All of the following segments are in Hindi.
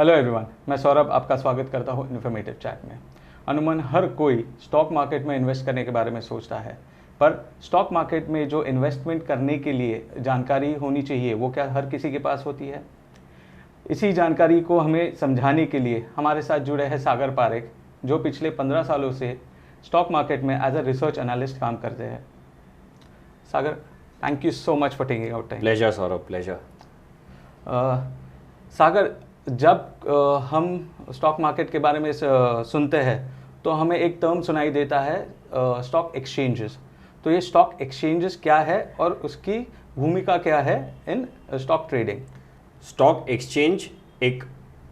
हेलो एवरीवन, मैं सौरभ आपका स्वागत करता हूं इन्फॉर्मेटिव चैट में। अमूमन हर कोई स्टॉक मार्केट में इन्वेस्ट करने के बारे में सोचता है, पर स्टॉक मार्केट में जो इन्वेस्टमेंट करने के लिए जानकारी होनी चाहिए वो क्या हर किसी के पास होती है? इसी जानकारी को हमें समझाने के लिए हमारे साथ जुड़े हैं सागर पारेख, जो पिछले 15 सालों से स्टॉक मार्केट में एज अ रिसर्च एनालिस्ट काम करते हैं। Sagar, thank you so much for taking out time. Pleasure Saurabh, pleasure. Sagar, जब हम स्टॉक मार्केट के बारे में सुनते हैं तो हमें एक टर्म सुनाई देता है, स्टॉक एक्सचेंजेस। तो ये स्टॉक एक्सचेंजेस क्या है और उसकी भूमिका क्या है in stock trading? Stock exchange एक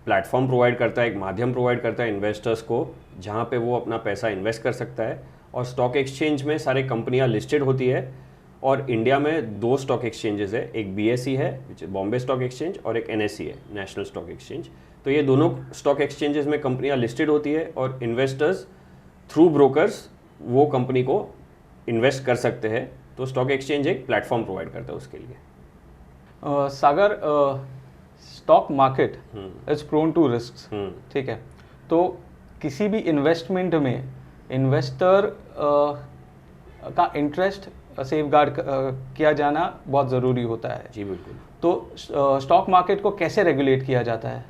प्लेटफॉर्म प्रोवाइड करता है, एक माध्यम प्रोवाइड करता है इन्वेस्टर्स को, जहाँ पे वो अपना पैसा इन्वेस्ट कर सकता है। और स्टॉक एक्सचेंज में सारी कंपनियाँ लिस्टेड होती है और इंडिया में 2 स्टॉक एक्सचेंजेस है, एक BSE है बॉम्बे स्टॉक एक्सचेंज और एक NSE है, नेशनल स्टॉक एक्सचेंज। तो ये दोनों स्टॉक एक्सचेंजेस में कंपनियां लिस्टेड होती है और इन्वेस्टर्स थ्रू ब्रोकर्स वो कंपनी को इन्वेस्ट कर सकते हैं। तो स्टॉक एक्सचेंज एक प्लेटफॉर्म प्रोवाइड करता है उसके लिए। Sagar, stock market is prone to risk, ठीक है? तो किसी भी इन्वेस्टमेंट में इन्वेस्टर का इंटरेस्ट सेफगार्ड किया जाना बहुत ज़रूरी होता है। जी बिल्कुल। तो स्टॉक मार्केट को कैसे रेगुलेट किया जाता है?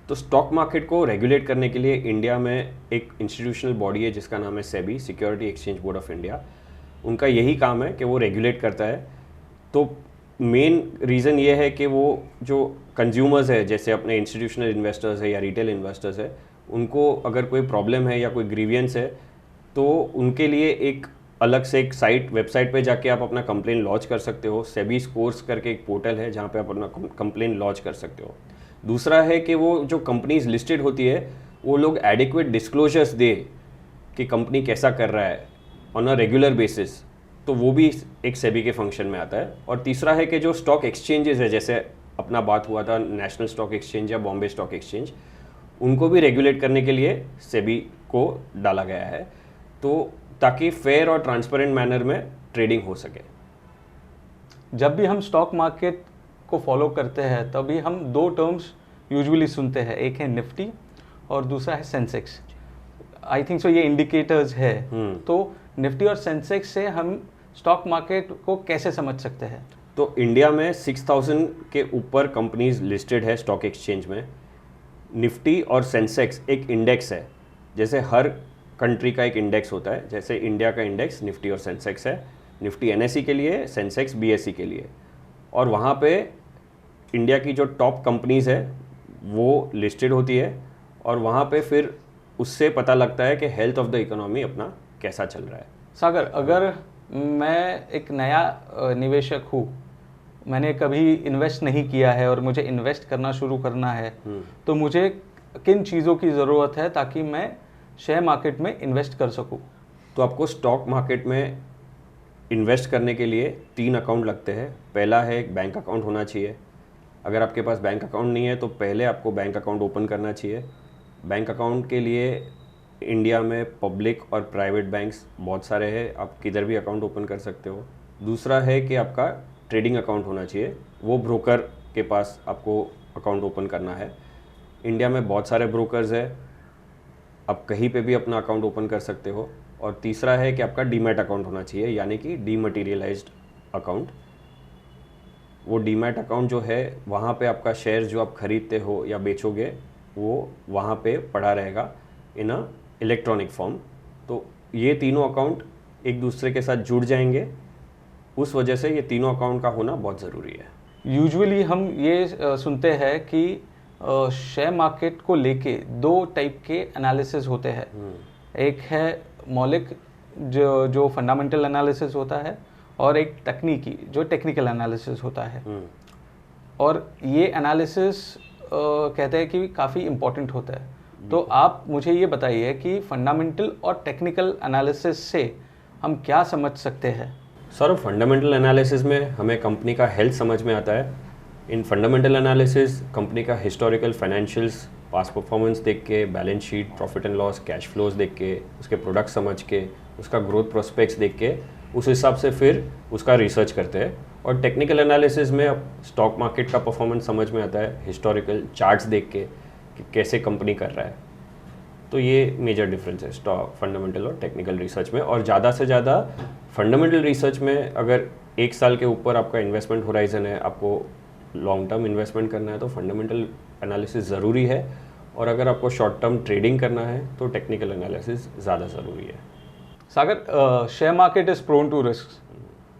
तो स्टॉक मार्केट को रेगुलेट करने के लिए इंडिया में एक इंस्टीट्यूशनल बॉडी है जिसका नाम है SEBI, security exchange board of India. उनका यही काम है कि वो रेगुलेट करता है। तो मेन रीज़न ये है कि वो जो कंज्यूमर्स है, जैसे अपने इंस्टीट्यूशनल इन्वेस्टर्स है या रिटेल इन्वेस्टर्स है, उनको अगर कोई प्रॉब्लम है या कोई ग्रीवियंस है तो उनके लिए एक अलग से एक वेबसाइट पे जाके आप अपना कंप्लेन लॉन्च कर सकते हो। सेबी स्कोर्स करके एक पोर्टल है जहाँ पे आप अपना कंप्लेन लॉन्च कर सकते हो। दूसरा है कि वो जो कंपनीज लिस्टेड होती है वो लोग एडिक्वेट डिस्क्लोजर्स दे कि कंपनी कैसा कर रहा है ऑन अ रेगुलर बेसिस, तो वो भी एक सेबी के फंक्शन में आता है। और तीसरा है कि जो स्टॉक एक्सचेंजेस है, जैसे अपना बात हुआ था नेशनल स्टॉक एक्सचेंज या बॉम्बे स्टॉक एक्सचेंज, उनको भी रेगुलेट करने के लिए सेबी को डाला गया है, तो ताकि फेयर और ट्रांसपेरेंट मैनर में ट्रेडिंग हो सके। जब भी हम स्टॉक मार्केट को फॉलो करते हैं तभी हम 2 टर्म्स यूजुअली सुनते हैं, एक है निफ्टी और दूसरा है सेंसेक्स। आई थिंक सो ये इंडिकेटर्स है। तो निफ्टी और सेंसेक्स से हम स्टॉक मार्केट को कैसे समझ सकते हैं? तो इंडिया में 6000 के ऊपर कंपनीज लिस्टेड है स्टॉक एक्सचेंज में। निफ्टी और सेंसेक्स एक इंडेक्स है, जैसे हर कंट्री का एक इंडेक्स होता है। जैसे इंडिया का इंडेक्स निफ्टी और सेंसेक्स है, निफ्टी NSE के लिए, सेंसेक्स BSE के लिए। और वहाँ पे इंडिया की जो टॉप कंपनीज है वो लिस्टेड होती है और वहाँ पे फिर उससे पता लगता है कि हेल्थ ऑफ द इकोनॉमी अपना कैसा चल रहा है। सागर, अगर मैं एक नया निवेशक हूँ, मैंने कभी इन्वेस्ट नहीं किया है और मुझे इन्वेस्ट करना शुरू करना है, तो मुझे किन चीज़ों की ज़रूरत है ताकि मैं शेयर मार्केट में इन्वेस्ट कर सकूं? तो आपको स्टॉक मार्केट में इन्वेस्ट करने के लिए 3 अकाउंट लगते हैं। पहला है एक बैंक अकाउंट होना चाहिए। अगर आपके पास बैंक अकाउंट नहीं है तो पहले आपको बैंक अकाउंट ओपन करना चाहिए। बैंक अकाउंट के लिए इंडिया में पब्लिक और प्राइवेट बैंक्स बहुत सारे हैं, आप किधर भी अकाउंट ओपन कर सकते हो। दूसरा है कि आपका ट्रेडिंग अकाउंट होना चाहिए, वो ब्रोकर के पास आपको अकाउंट ओपन करना है। इंडिया में बहुत सारे ब्रोकर्स है, आप कहीं पे भी अपना अकाउंट ओपन कर सकते हो। और तीसरा है कि आपका डीमैट अकाउंट होना चाहिए, यानी कि डीमटेरियलाइज्ड अकाउंट। वो डीमैट अकाउंट जो है वहाँ पे आपका शेयर जो आप खरीदते हो या बेचोगे वो वहाँ पे पड़ा रहेगा इन अ इलेक्ट्रॉनिक फॉर्म। तो ये तीनों अकाउंट एक दूसरे के साथ जुड़ जाएंगे, उस वजह से ये तीनों अकाउंट का होना बहुत ज़रूरी है। यूजुअली हम ये सुनते हैं कि शेयर मार्केट को लेके 2 टाइप के एनालिसिस होते हैं। एक है मौलिक जो फंडामेंटल एनालिसिस होता है और एक तकनीकी जो टेक्निकल एनालिसिस होता है। और ये एनालिसिस कहते हैं कि काफ़ी इम्पोर्टेंट होता है। तो आप मुझे ये बताइए कि फंडामेंटल और टेक्निकल एनालिसिस से हम क्या समझ सकते हैं? सर, फंडामेंटल एनालिसिस में हमें कंपनी का हेल्थ समझ में आता है। इन फंडामेंटल एनालिसिस कंपनी का हिस्टोरिकल फाइनेंशियल्स, पास्ट परफॉर्मेंस देख के, balance sheet, profit and loss, cash flows देख के, उसके प्रोडक्ट समझ के, उसका ग्रोथ प्रोस्पेक्ट्स देख के, उस हिसाब से फिर उसका रिसर्च करते हैं। और टेक्निकल एनालिसिस में अब स्टॉक मार्केट का परफॉर्मेंस समझ में आता है, हिस्टोरिकल चार्ट्स देख के कि कैसे कंपनी कर रहा है। तो ये मेजर डिफरेंस है स्टॉक फंडामेंटल और टेक्निकल रिसर्च में। और ज़्यादा से ज़्यादा फंडामेंटल रिसर्च में अगर 1 साल के ऊपर आपका इन्वेस्टमेंट होराइजन है, आपको लॉन्ग टर्म इन्वेस्टमेंट करना है तो फंडामेंटल एनालिसिस ज़रूरी है, और अगर आपको शॉर्ट टर्म ट्रेडिंग करना है तो टेक्निकल एनालिसिस ज़्यादा ज़रूरी है। Sagar, share market is prone to risk,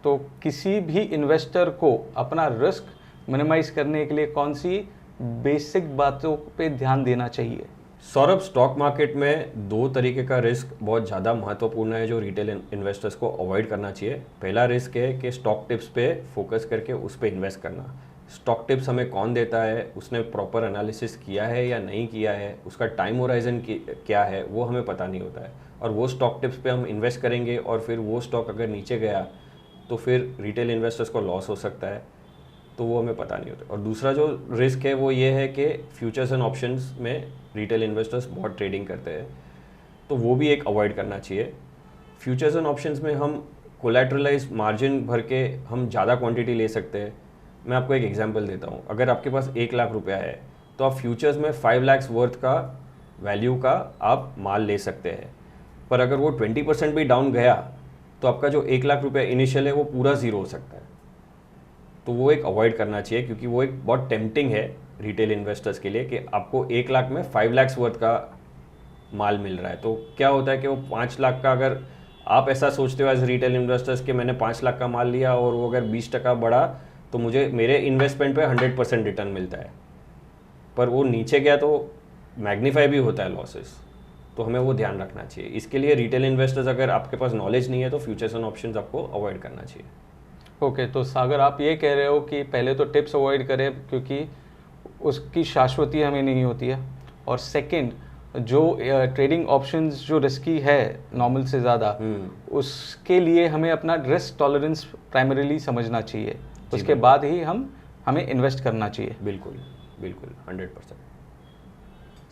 तो किसी भी इन्वेस्टर को अपना रिस्क मिनिमाइज करने के लिए कौन सी बेसिक बातों पे ध्यान देना चाहिए? सौरभ, स्टॉक मार्केट में 2 तरीके का रिस्क बहुत ज़्यादा महत्वपूर्ण है जो रिटेल इन्वेस्टर्स को अवॉइड करना चाहिए। पहला रिस्क है कि स्टॉक टिप्स पे फोकस करके उस पर इन्वेस्ट करना। स्टॉक टिप्स हमें कौन देता है, उसने प्रॉपर एनालिसिस किया है या नहीं किया है, उसका टाइम होराइजन क्या है, वो हमें पता नहीं होता है। और वो स्टॉक टिप्स पे हम इन्वेस्ट करेंगे और फिर वो स्टॉक अगर नीचे गया तो फिर रिटेल इन्वेस्टर्स को लॉस हो सकता है, तो वो हमें पता नहीं होता। और दूसरा जो रिस्क है वो ये है कि फ्यूचर्स एंड ऑप्शंस में रिटेल इन्वेस्टर्स बहुत ट्रेडिंग करते हैं, तो वो भी एक अवॉइड करना चाहिए। फ्यूचर्स एंड ऑप्शंस में हम कोलैटरलाइज मार्जिन भर के हम ज़्यादा क्वांटिटी ले सकते हैं। मैं आपको एक एग्जांपल देता हूँ। अगर आपके पास 1 लाख रुपया है तो आप फ्यूचर्स में 5 लाख वर्थ का वैल्यू का आप माल ले सकते हैं, पर अगर वो 20% भी डाउन गया तो आपका जो 1 लाख रुपया इनिशियल है वो पूरा ज़ीरो हो सकता है। तो वो एक अवॉइड करना चाहिए, क्योंकि वो एक बहुत टेम्पटिंग है रिटेल इन्वेस्टर्स के लिए कि आपको 1 लाख में 5 लाख वर्थ का माल मिल रहा है। तो क्या होता है कि वो 5 लाख का, अगर आप ऐसा सोचते हो एज रिटेल इन्वेस्टर्स कि मैंने 5 लाख का माल लिया और वो अगर 20% बढ़ा तो मुझे मेरे इन्वेस्टमेंट पे 100% रिटर्न मिलता है, पर वो नीचे गया तो मैग्नीफाई भी होता है लॉसेस। तो हमें वो ध्यान रखना चाहिए। इसके लिए रिटेल इन्वेस्टर्स, अगर आपके पास नॉलेज नहीं है तो फ्यूचर्स एंड ऑप्शंस आपको अवॉइड करना चाहिए। ओके, तो सागर आप ये कह रहे हो कि पहले तो टिप्स अवॉइड करें क्योंकि उसकी शाश्वती हमें नहीं होती है, और सेकंड जो ट्रेडिंग ऑप्शंस जो रिस्की है नॉर्मल से ज़्यादा, उसके लिए हमें अपना रिस्क टॉलरेंस प्राइमरीली समझना चाहिए, उसके बाद ही हमें इन्वेस्ट करना चाहिए। बिल्कुल बिल्कुल 100%।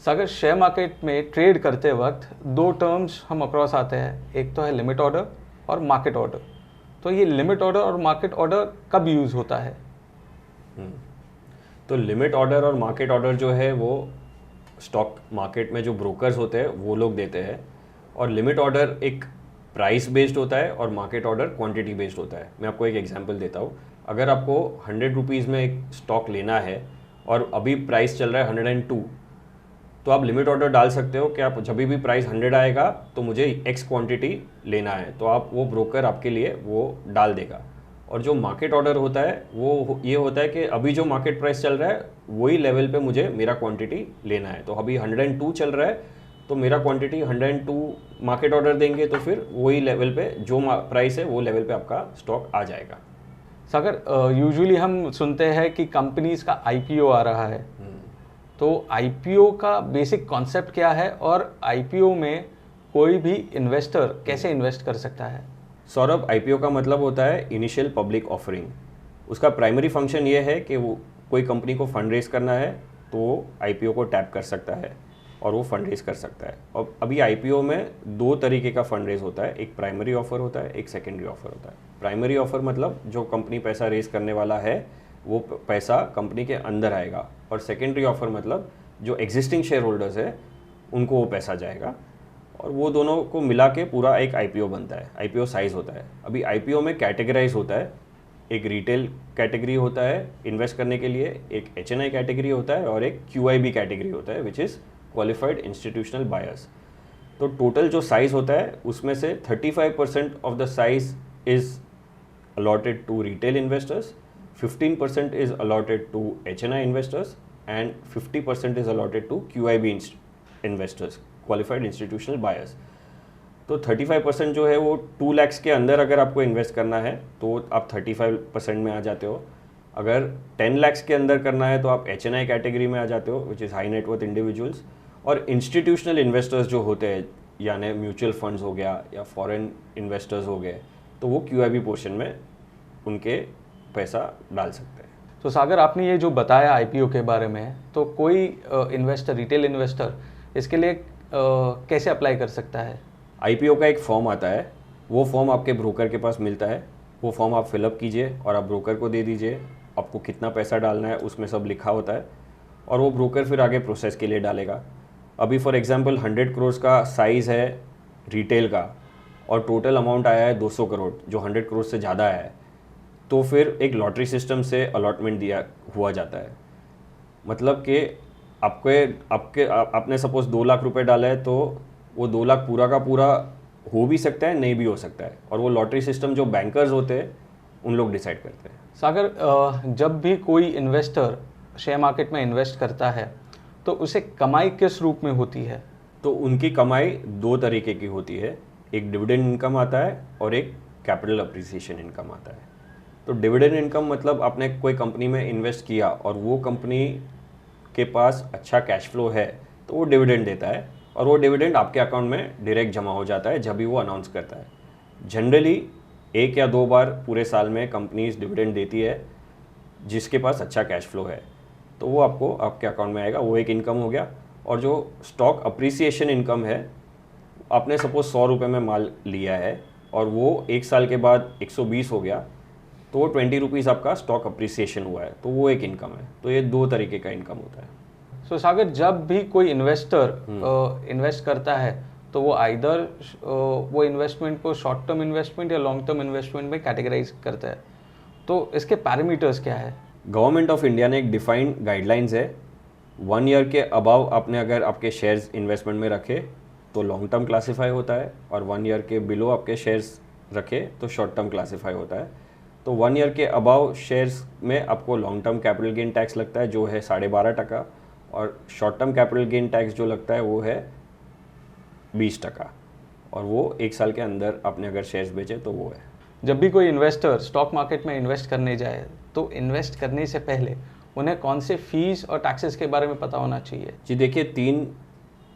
सागर, शेयर मार्केट में ट्रेड करते वक्त 2 टर्म्स हम अक्रॉस आते हैं, एक तो है लिमिट ऑर्डर और मार्केट ऑर्डर। तो ये लिमिट ऑर्डर और मार्केट ऑर्डर कब यूज़ होता है? तो लिमिट ऑर्डर और मार्केट ऑर्डर जो है वो स्टॉक मार्केट में जो ब्रोकर्स होते हैं वो लोग देते हैं, और लिमिट ऑर्डर एक प्राइस बेस्ड होता है और मार्केट ऑर्डर क्वांटिटी बेस्ड होता है। मैं आपको एक एग्जांपल देता हूँ। अगर आपको 100 रुपीज़ में एक स्टॉक लेना है और अभी प्राइस चल रहा है 102, तो आप लिमिट ऑर्डर डाल सकते हो कि आप जब भी प्राइस 100 आएगा तो मुझे एक्स क्वांटिटी लेना है, तो आप वो ब्रोकर आपके लिए वो डाल देगा। और जो मार्केट ऑर्डर होता है वो ये होता है कि अभी जो मार्केट प्राइस चल रहा है वही लेवल पे मुझे मेरा क्वांटिटी लेना है। तो अभी 102 चल रहा है तो मेरा क्वांटिटी 102 मार्केट ऑर्डर देंगे, तो फिर वही लेवल पे जो प्राइस है वो लेवल पे आपका स्टॉक आ जाएगा। सागर, यूजुअली हम सुनते हैं कि कंपनीज का IPO आ रहा है, तो IPO का बेसिक कॉन्सेप्ट क्या है और IPO में कोई भी इन्वेस्टर कैसे इन्वेस्ट कर सकता है? सौरभ, IPO का मतलब होता है इनिशियल पब्लिक ऑफरिंग। उसका प्राइमरी फंक्शन ये है कि वो कोई कंपनी को फंड रेज करना है तो वो IPO को टैप कर सकता है और वो फंड रेज कर सकता है। और अभी IPO में 2 तरीके का फंड रेज होता है, एक प्राइमरी ऑफर होता है, एक सेकेंडरी ऑफर होता है। प्राइमरी ऑफर मतलब जो कंपनी पैसा रेज करने वाला है वो पैसा कंपनी के अंदर आएगा, और सेकेंडरी ऑफर मतलब जो एग्जिस्टिंग शेयर होल्डर्स है उनको वो पैसा जाएगा, और वो दोनों को मिला के पूरा एक IPO बनता है। IPO साइज होता है। अभी IPO में कैटेगराइज होता है, एक रिटेल कैटेगरी होता है इन्वेस्ट करने के लिए, एक HNI कैटेगरी होता है और एक QIB कैटेगरी होता है which is qualified institutional buyers. तो टोटल जो साइज होता है उसमें से 35% of the size is allotted to retail investors, 15% is allotted to HNI investors and 50% is allotted to QIB investors, qualified institutional buyers। तो 35% जो है वो 2 lakhs के अंदर अगर आपको इन्वेस्ट करना है तो आप 35% में आ जाते हो। अगर 10 lakhs के अंदर करना है तो आप HNI कैटेगरी में आ जाते हो which is high net worth individuals. और इंस्टीट्यूशनल इन्वेस्टर्स जो होते हैं, यानी म्यूचुअल फंड्स हो गया या फॉरेन इन्वेस्टर्स हो गए, तो वो QIB पोर्शन में उनके पैसा डाल सकते हैं। तो सागर, आपने ये जो बताया IPO के बारे में, तो कोई इन्वेस्टर, रिटेल इन्वेस्टर इसके लिए कैसे अप्लाई कर सकता है? IPO का एक फॉर्म आता है, वो फॉर्म आपके ब्रोकर के पास मिलता है। वो फॉर्म आप फिलअप कीजिए और आप ब्रोकर को दे दीजिए। आपको कितना पैसा डालना है उसमें सब लिखा होता है, और वो ब्रोकर फिर आगे प्रोसेस के लिए डालेगा। अभी फॉर एग्जांपल 100 करोड़ का साइज़ है रिटेल का और टोटल अमाउंट आया है 200 करोड़, जो 100 करोड़ से ज़्यादा आया है, तो फिर एक लॉटरी सिस्टम से अलॉटमेंट दिया हुआ जाता है। मतलब कि आपने सपोज 2 लाख रुपए डाला है तो वो 2 लाख पूरा का पूरा हो भी सकता है, नहीं भी हो सकता है, और वो लॉटरी सिस्टम जो बैंकर्स होते हैं उन लोग डिसाइड करते हैं। सागर, जब भी कोई इन्वेस्टर शेयर मार्केट में इन्वेस्ट करता है तो उसे कमाई किस रूप में होती है? तो उनकी कमाई 2 तरीके की होती है, एक डिविडेंड इनकम आता है और एक कैपिटल अप्रिसिएशन इनकम आता है। तो डिविडेंड इनकम मतलब आपने कोई कंपनी में इन्वेस्ट किया और वो कंपनी के पास अच्छा कैश फ्लो है तो वो डिविडेंड देता है, और वो डिविडेंड आपके अकाउंट में डायरेक्ट जमा हो जाता है जब भी वो अनाउंस करता है। जनरली 1 या 2 बार पूरे साल में कंपनीज डिविडेंड देती है जिसके पास अच्छा कैश फ्लो है, तो वो आपको आपके अकाउंट में आएगा, वो एक इनकम हो गया। और जो स्टॉक अप्रिसिएशन इनकम है, आपने सपोज 100 रुपये में माल लिया है और वो 1 साल के बाद 120 हो गया, तो वो 20 रुपीज़ आपका स्टॉक अप्रिसिएशन हुआ है, तो वो एक इनकम है। तो ये 2 तरीके का इनकम होता है। सो सागर, जब भी कोई इन्वेस्टर इन्वेस्ट करता है तो वो आइदर वो इन्वेस्टमेंट को शॉर्ट टर्म इन्वेस्टमेंट या लॉन्ग टर्म इन्वेस्टमेंट में कैटेगराइज करता है, तो इसके पैरामीटर्स क्या है? गवर्नमेंट ऑफ इंडिया ने एक डिफाइंड गाइडलाइंस है, 1 ईयर के अबाव आपने अगर आपके शेयर्स इन्वेस्टमेंट में रखे तो लॉन्ग टर्म क्लासीफाई होता है, और 1 ईयर के बिलो आपके शेयर्स रखे तो शॉर्ट टर्म क्लासीफाई होता है। तो 1 ईयर के अबाव शेयर्स में आपको long term capital gain tax लगता है जो है 12.5%, और short term capital gain tax जो लगता है वो है 20%, और वो 1 साल के अंदर आपने अगर शेयर्स बेचे तो वो है। जब भी कोई इन्वेस्टर स्टॉक मार्केट में इन्वेस्ट करने जाए तो इन्वेस्ट करने से पहले उन्हें कौन से फीस और टैक्सेस के बारे में पता होना चाहिए? जी देखिए, 3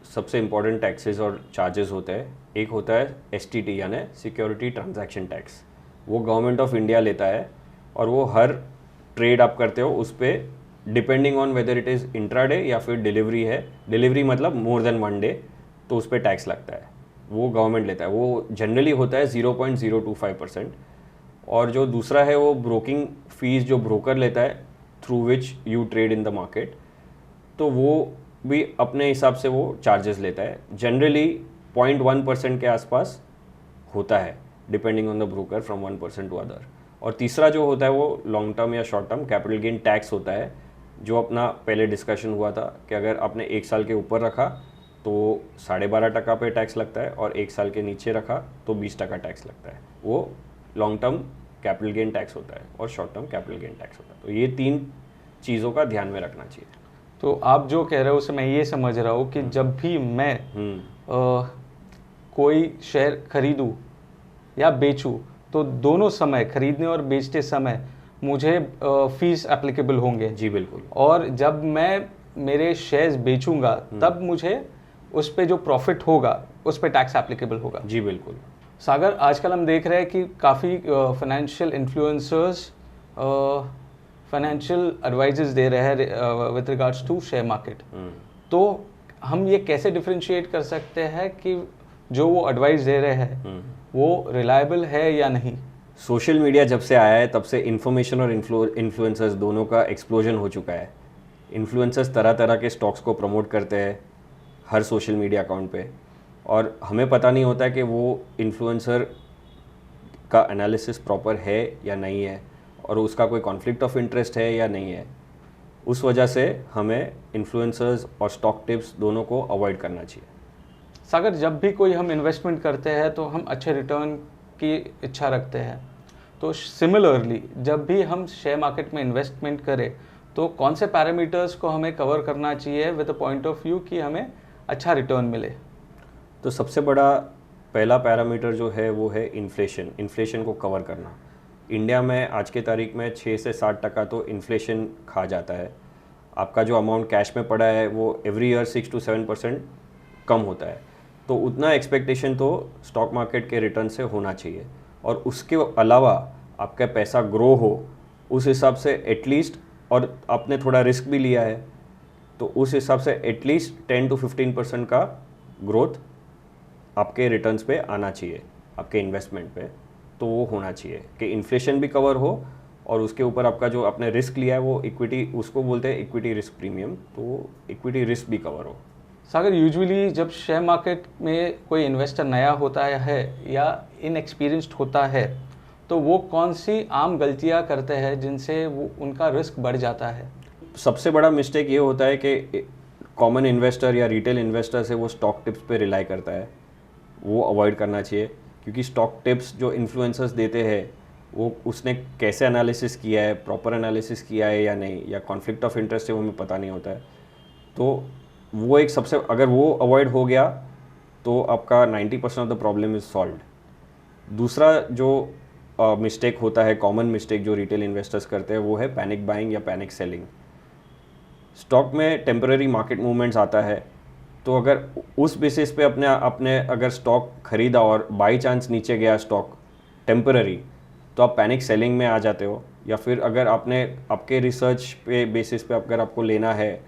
सबसे इम्पॉर्टेंट टैक्सेस और चार्जेस होते हैं। एक होता है STT यानी सिक्योरिटी ट्रांजैक्शन टैक्स, वो गवर्नमेंट ऑफ इंडिया लेता है, और वो हर ट्रेड आप करते हो उस पर depending on whether it is intraday या फिर डिलीवरी है, डिलीवरी मतलब मोर देन 1 डे, तो उस पर टैक्स लगता है, वो गवर्नमेंट लेता है। वो जनरली होता है 0.025%। और जो दूसरा है वो ब्रोकिंग फीस जो ब्रोकर लेता है through which you trade in the market, तो वो भी अपने हिसाब से वो चार्जेस लेता है। जनरली 0.1% के आसपास होता है depending on the broker from 1% to other. और तीसरा जो होता है वो लॉन्ग टर्म या short term capital gain tax होता है, जो अपना पहले डिस्कशन हुआ था कि अगर आपने 1 साल के ऊपर रखा तो 12.5% पे टैक्स लगता है, और 1 साल के नीचे रखा तो 20% टैक्स लगता है। वो long term capital gain tax होता है और short term capital gain tax होता है। तो ये 3 चीज़ों का ध्यान में रखना चाहिए। तो आप जो कह रहे हो उससे मैं ये समझ रहा हूँ कि जब भी मैं कोई शेयर खरीदूँ या बेचूँ तो दोनों समय, खरीदने और बेचते समय मुझे फीस एप्लीकेबल होंगे? जी बिल्कुल। और जब मैं मेरे शेयर्स बेचूंगा तब मुझे उस पे जो प्रॉफिट होगा उस पे टैक्स एप्लीकेबल होगा? जी बिल्कुल। सागर, आजकल हम देख रहे हैं कि काफ़ी फाइनेंशियल इन्फ्लुएंसर्स फाइनेंशियल एडवाइजेस दे रहे हैं with regards to share market, तो हम ये कैसे डिफरेंशिएट कर सकते हैं कि जो वो एडवाइस दे रहे हैं वो रिलायबल है या नहीं? सोशल मीडिया जब से आया है तब से इन्फॉर्मेशन और इन्फ्लुएंसर्स दोनों का एक्सप्लोजन हो चुका है। इन्फ्लुएंसर्स तरह तरह के स्टॉक्स को प्रमोट करते हैं हर सोशल मीडिया अकाउंट पे, और हमें पता नहीं होता है कि वो इन्फ्लुएंसर का एनालिसिस प्रॉपर है या नहीं है, और उसका कोई कॉन्फ्लिक्ट ऑफ इंटरेस्ट है या नहीं है। उस वजह से हमें इन्फ्लुएंसर्स और स्टॉक टिप्स दोनों को अवॉइड करना चाहिए। सागर, जब भी कोई हम इन्वेस्टमेंट करते हैं तो हम अच्छे रिटर्न की इच्छा रखते हैं, तो सिमिलरली जब भी हम शेयर मार्केट में इन्वेस्टमेंट करें तो कौन से पैरामीटर्स को हमें कवर करना चाहिए with the point of view कि हमें अच्छा रिटर्न मिले? तो सबसे बड़ा पहला पैरामीटर जो है वो है इन्फ्लेशन। इन्फ्लेशन को कवर करना। इंडिया में आज के तारीख में 6 से 7% तो इन्फ्लेशन खा जाता है। आपका जो अमाउंट कैश में पड़ा है वो एवरी ईयर 6 to 7% कम होता है, तो उतना एक्सपेक्टेशन तो स्टॉक मार्केट के रिटर्न से होना चाहिए। और उसके अलावा आपका पैसा ग्रो हो उस हिसाब से एटलीस्ट, और आपने थोड़ा रिस्क भी लिया है तो उस हिसाब से एटलीस्ट 10 to 15% का ग्रोथ आपके रिटर्न्स पे आना चाहिए, आपके इन्वेस्टमेंट पे, तो वो होना चाहिए कि इन्फ्लेशन भी कवर हो और उसके ऊपर आपका जो आपने रिस्क लिया है वो इक्विटी, उसको बोलते हैं इक्विटी रिस्क प्रीमियम, तो इक्विटी रिस्क भी कवर हो। सागर, यूजुअली जब शेयर मार्केट में कोई इन्वेस्टर नया होता है या इनएक्सपीरियंस्ड होता है, तो वो कौन सी आम गलतियां करते हैं जिनसे वो उनका रिस्क बढ़ जाता है? सबसे बड़ा मिस्टेक ये होता है कि कॉमन इन्वेस्टर या रिटेल इन्वेस्टर से वो स्टॉक टिप्स पे रिलाई करता है, वो अवॉइड करना चाहिए, क्योंकि स्टॉक टिप्स जो इन्फ्लुएंसर्स देते हैं वो उसने कैसे एनालिसिस किया है, प्रॉपर एनालिसिस किया है या नहीं, या कॉन्फ्लिक्ट ऑफ इंटरेस्ट है वो हमें पता नहीं होता है। तो वो एक सबसे, अगर वो अवॉइड हो गया तो आपका 90% of the problem is solved. दूसरा जो मिस्टेक होता है, कॉमन मिस्टेक जो रिटेल इन्वेस्टर्स करते हैं, वो है पैनिक बाइंग या पैनिक सेलिंग। स्टॉक में टेम्पररी मार्केट मूवमेंट्स आता है, तो अगर उस बेसिस पे अपने अगर स्टॉक खरीदा और बाई चांस नीचे गया स्टॉक टेम्पररी, तो आप पैनिक सेलिंग में आ जाते हो। या फिर अगर आपके रिसर्च पे बेसिस पे अगर आपको लेना है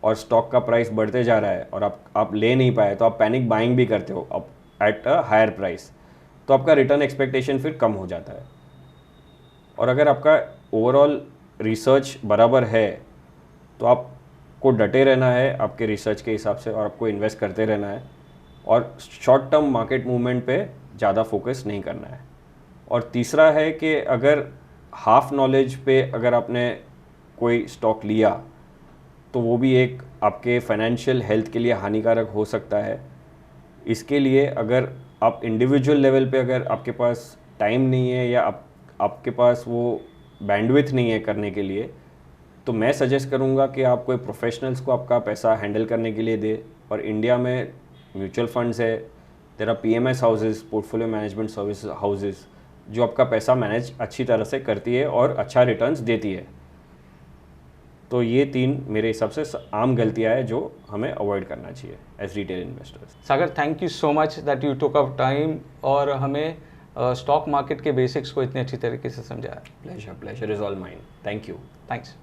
और स्टॉक का प्राइस बढ़ते जा रहा है और आप ले नहीं पाए, तो आप पैनिक बाइंग भी करते हो अब एट अ हायर प्राइस, तो आपका रिटर्न एक्सपेक्टेशन फिर कम हो जाता है। और अगर आपका ओवरऑल रिसर्च बराबर है तो आपको डटे रहना है आपके रिसर्च के हिसाब से, और आपको इन्वेस्ट करते रहना है, और शॉर्ट टर्म मार्केट मूवमेंट पे ज़्यादा फोकस नहीं करना है। और तीसरा है कि अगर हाफ नॉलेज पे अगर आपने कोई स्टॉक लिया तो वो भी एक आपके फाइनेंशियल हेल्थ के लिए हानिकारक हो सकता है। इसके लिए अगर आप इंडिविजुअल लेवल पे अगर आपके पास टाइम नहीं है या आपके पास वो बैंडविड्थ नहीं है करने के लिए, तो मैं सजेस्ट करूँगा कि आप कोई प्रोफेशनल्स को आपका पैसा हैंडल करने के लिए दे। और इंडिया में म्यूचुअल फंड्स है, there are PMS houses, portfolio management service houses, जो आपका पैसा मैनेज अच्छी तरह से करती है और अच्छा रिटर्न्स देती है। तो ये 3 मेरे हिसाब से आम गलतियाँ हैं जो हमें अवॉइड करना चाहिए as retail investors. Sagar, thank you so much that you took up time और हमें स्टॉक मार्केट के बेसिक्स को इतने अच्छी तरीके से समझाया। Pleasure is all mine. Thank you. Thanks.